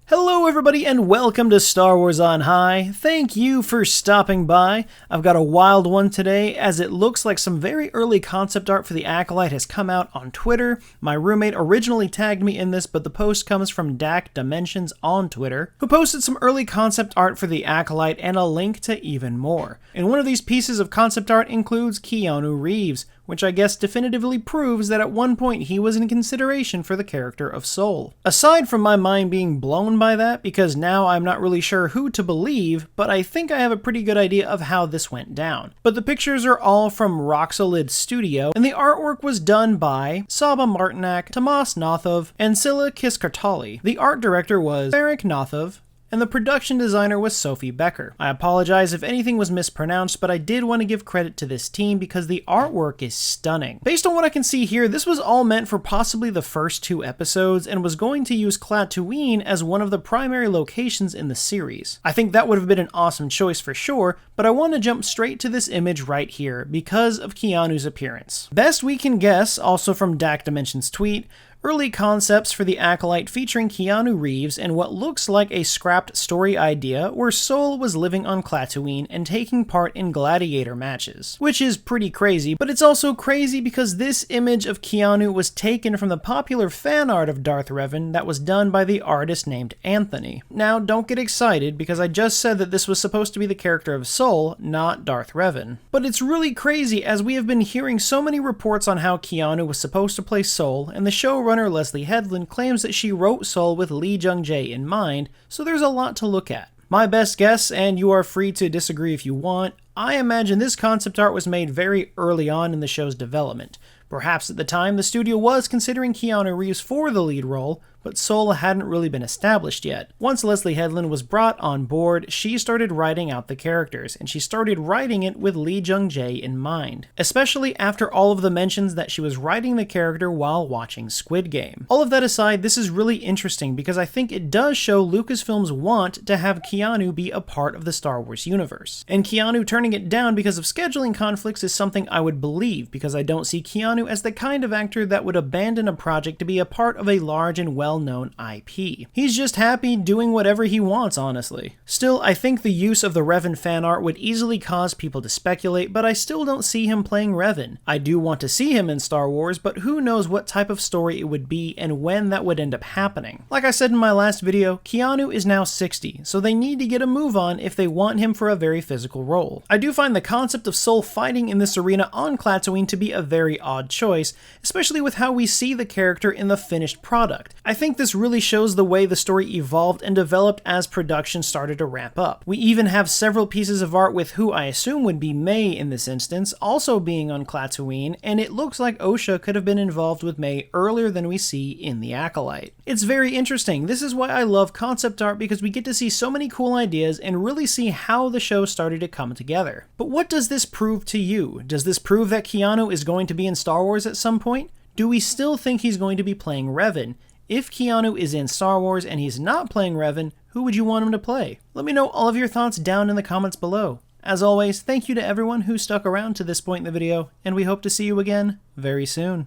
Hello everybody and welcome to Star Wars on High. Thank you for stopping by. I've got a wild one today as it looks like some very early concept art for the Acolyte has come out on Twitter. My roommate originally tagged me in this, but the post comes from Dak Dimensions on Twitter, who posted some early concept art for the Acolyte and a link to even more. And one of these pieces of concept art includes Keanu Reeves, which I guess definitively proves that at one point he was in consideration for the character of Soul. Aside from my mind being blown by that, because now I'm not really sure who to believe, but I think I have a pretty good idea of how this went down. But the pictures are all from Roxolid Studio, and the artwork was done by Saba Martinak, Tomas Nothov, and Scylla Kiskartali. The art director was Eric Nothov, and the production designer was Sophie Becker. I apologize if anything was mispronounced, but I did want to give credit to this team because the artwork is stunning. Based on what I can see here, this was all meant for possibly the first 2 episodes and was going to use Klaatuine as one of the primary locations in the series. I think that would have been an awesome choice for sure, but I want to jump straight to this image right here because of Keanu's appearance. Best we can guess, also from Dak Dimensions' tweet, early concepts for the Acolyte featuring Keanu Reeves and what looks like a scrapped story idea where Soul was living on Klaatuine and taking part in gladiator matches. Which is pretty crazy, but it's also crazy because this image of Keanu was taken from the popular fan art of Darth Revan that was done by the artist named Anthony. Now, don't get excited because I just said that this was supposed to be the character of Soul, not Darth Revan. But it's really crazy as we have been hearing so many reports on how Keanu was supposed to play Soul, and the showrunner Leslie Headland claims that she wrote Soul with Lee Jung-jae in mind, so there's a lot to look at. My best guess, and you are free to disagree if you want, I imagine this concept art was made very early on in the show's development. Perhaps at the time the studio was considering Keanu Reeves for the lead role, but Soul hadn't really been established yet. Once Leslie Headland was brought on board, she started writing out the characters, and she started writing it with Lee Jung-jae in mind, especially after all of the mentions that she was writing the character while watching Squid Game. All of that aside, this is really interesting because I think it does show Lucasfilm's want to have Keanu be a part of the Star Wars universe. And Keanu turning it down because of scheduling conflicts is something I would believe, because I don't see Keanu as the kind of actor that would abandon a project to be a part of a large and well-known IP. He's just happy doing whatever he wants, honestly. Still, I think the use of the Revan fan art would easily cause people to speculate, but I still don't see him playing Revan. I do want to see him in Star Wars, but who knows what type of story it would be and when that would end up happening. Like I said in my last video, Keanu is now 60, so they need to get a move on if they want him for a very physical role. I do find the concept of Soul fighting in this arena on Klaatuine to be a very odd choice, especially with how we see the character in the finished product. I think this really shows the way the story evolved and developed as production started to ramp up. We even have several pieces of art with who I assume would be May in this instance also being on Klaatuine, and it looks like Osha could have been involved with May earlier than we see in the Acolyte. It's very interesting. This is why I love concept art, because we get to see so many cool ideas and really see how the show started to come together. But what does this prove to you? Does this prove that Keanu is going to be in Star Wars at some point? Do we still think he's going to be playing Revan? If Keanu is in Star Wars and he's not playing Revan, who would you want him to play? Let me know all of your thoughts down in the comments below. As always, thank you to everyone who stuck around to this point in the video, and we hope to see you again very soon.